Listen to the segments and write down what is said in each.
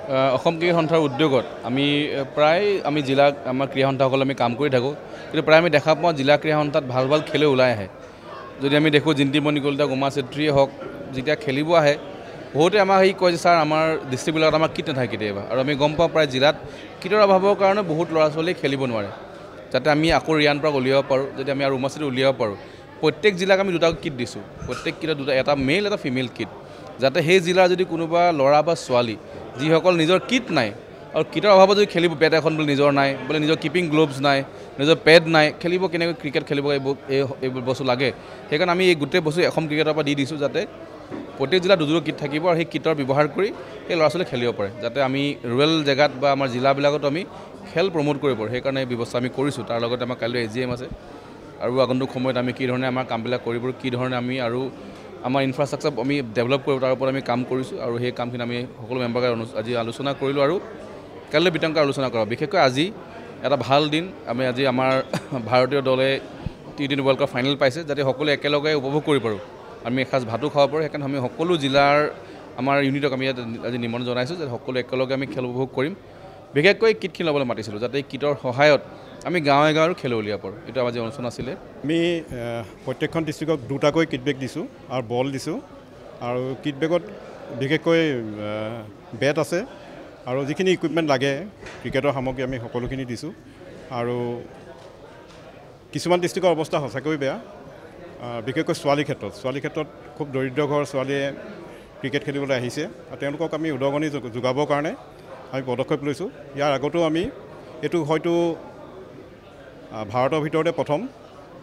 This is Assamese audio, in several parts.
অসম ক্ৰিকেট সন্থাৰ উদ্যোগত আমি জিলা আমাৰ ক্ৰীড়া সন্থাসকলে আমি কাম কৰি থাকোঁ কিন্তু প্ৰায় আমি দেখা পাওঁ জিলা ক্ৰীড়া সন্থাত ভাল ভাল খেলুৱৈ ওলাই আহে যদি আমি দেখোঁ জিন্তিমণি কলিতা উমা চেত্ৰীয়ে হওক যেতিয়া খেলিব আহে বহুতে আমাক কয় যে ছাৰ আমাৰ ডিষ্ট্ৰিক্টবিলাকত আমাৰ কিট নাথাকে কেতিয়াবা আৰু আমি গম পাওঁ প্ৰায় জিলাত কিটৰ অভাৱৰ কাৰণে বহুত ল'ৰা ছোৱালীয়ে খেলিব নোৱাৰে যাতে আমি আকৌ ৰিয়ান পৰাগ উলিয়াব পাৰোঁ যদি আমি আৰু উমা চেত্ৰী উলিয়াব পাৰোঁ প্ৰত্যেক জিলাক আমি দুটা কিট দিছোঁ প্ৰত্যেক কিটত এটা মেল এটা ফিমেল কিট যাতে সেই জিলাৰ যদি কোনোবা ল'ৰা বা ছোৱালী যিসকল নিজৰ কিট নাই আৰু কিটৰ অভাৱত যদি খেলিব বেট এখন বোলে নিজৰ নাই বোলে নিজৰ কিপিং গ্লোভছ নাই নিজৰ পেড নাই খেলিব কেনেকৈ ক্ৰিকেট খেলিব এইবোৰ বস্তু লাগে সেইকাৰণে আমি এই গোটেই বস্তু অসম ক্ৰিকেটৰ পৰা দি দিছোঁ যাতে প্ৰত্যেক জিলাত দুযোৰ কিট থাকিব আৰু সেই কিটৰ ব্যৱহাৰ কৰি সেই ল'ৰা ছোৱালীয়ে খেলিব পাৰে যাতে আমি ৰুৰেল জেগাত বা আমাৰ জিলাবিলাকতো আমি খেল প্ৰমোট কৰিব পাৰোঁ সেইকাৰণে এই ব্যৱস্থা আমি কৰিছোঁ তাৰ লগতে আমাৰ কাইলৈ AGM আছে আৰু আগন্তুক সময়ত আমি কি ধৰণে আমাৰ কামবিলাক কৰিব কি ধৰণে আমি আৰু আমাৰ ইনফ্ৰাষ্ট্ৰাকচাৰ আমি ডেভেলপ কৰিব তাৰ ওপৰত আমি কাম কৰিছোঁ আৰু সেই কামখিনি আমি সকলো মেম্বাৰে আজি আলোচনা কৰিলোঁ আৰু কাইলৈ বিতংকৈ আলোচনা কৰা বিশেষকৈ আজি এটা ভাল দিন আমি আজি আমাৰ ভাৰতীয় দলে T20 ৱৰ্ল্ড কাপ ফাইনেল পাইছে যাতে সকলোৱে একেলগে উপভোগ কৰিব পাৰোঁ আমি এসাঁজ ভাতো খাব পাৰোঁ সেইকাৰণে আমি সকলো জিলাৰ আমাৰ ইউনিটক আমি ইয়াত আজি নিমন্ত্ৰণ জনাইছোঁ যে সকলো একেলগে আমি খেল উপভোগ কৰিম বিশেষকৈ কিটখিনি ল'বলৈ মাতিছিলোঁ যাতে এই কিটৰ সহায়ত আমি গাঁৱে গাঁৱৰ খেল উলিয়াব পাৰোঁ এইটো আজি অনুষ্ঠান আছিলে আমি প্ৰত্যেকখন ডিষ্ট্ৰিক্টক দুটাকৈ কিট বেগ দিছোঁ আৰু বল দিছোঁ আৰু কিট বেগত বিশেষকৈ বেট আছে আৰু যিখিনি ইকুইপমেণ্ট লাগে ক্ৰিকেটৰ সামগ্ৰী আমি সকলোখিনি দিছোঁ আৰু কিছুমান ডিষ্ট্ৰিক্টৰ অৱস্থা সঁচাকৈ বেয়া বিশেষকৈ ছোৱালীৰ ক্ষেত্ৰত খুব দৰিদ্ৰ ঘৰৰ ছোৱালীয়ে ক্ৰিকেট খেলিবলৈ আহিছে আৰু তেওঁলোকক আমি উদগনি যোগাবৰ কাৰণে আমি পদক্ষেপ লৈছোঁ ইয়াৰ আগতো আমি এইটো হয়তো ভাৰতৰ ভিতৰতে প্ৰথম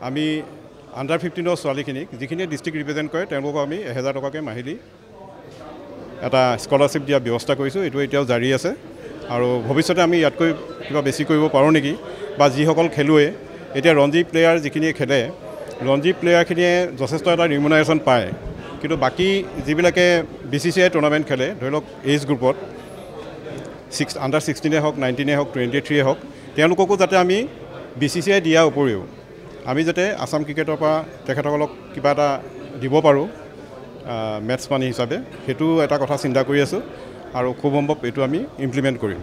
আমি আণ্ডাৰ 15 ছোৱালীখিনিক যিখিনিয়ে ডিষ্ট্ৰিক্ট ৰিপ্ৰেজেণ্ট কৰে তেওঁলোকক আমি 1000 টকাকৈ মাহিলী এটা স্কলাৰশ্বিপ দিয়াৰ ব্যৱস্থা কৰিছোঁ এইটো এতিয়াও জাৰি আছে আৰু ভৱিষ্যতে আমি ইয়াতকৈ কিবা বেছি কৰিব পাৰোঁ নেকি বা যিসকল খেলুৱৈ এতিয়া ৰঞ্জী প্লেয়াৰ যিখিনিয়ে খেলে ৰঞ্জী প্লেয়াৰখিনিয়ে যথেষ্ট এটা ৰিমুনাৰেশ্যন পায় কিন্তু বাকী যিবিলাকে BCCI টুৰ্ণামেণ্ট খেলে ধৰি লওক এজ গ্ৰুপত আণ্ডাৰ 16 হওক 19 হওক 23 হওক তেওঁলোককো যাতে আমি BCCI দিয়াৰ উপৰিও আমি যাতে আসাম ক্ৰিকেটৰ পৰা তেখেতসকলক কিবা এটা দিব পাৰোঁ মেটছ মানি হিচাপে সেইটো এটা কথা চিন্তা কৰি আছোঁ আৰু খুব সম্ভৱ এইটো আমি ইমপ্লিমেণ্ট কৰিম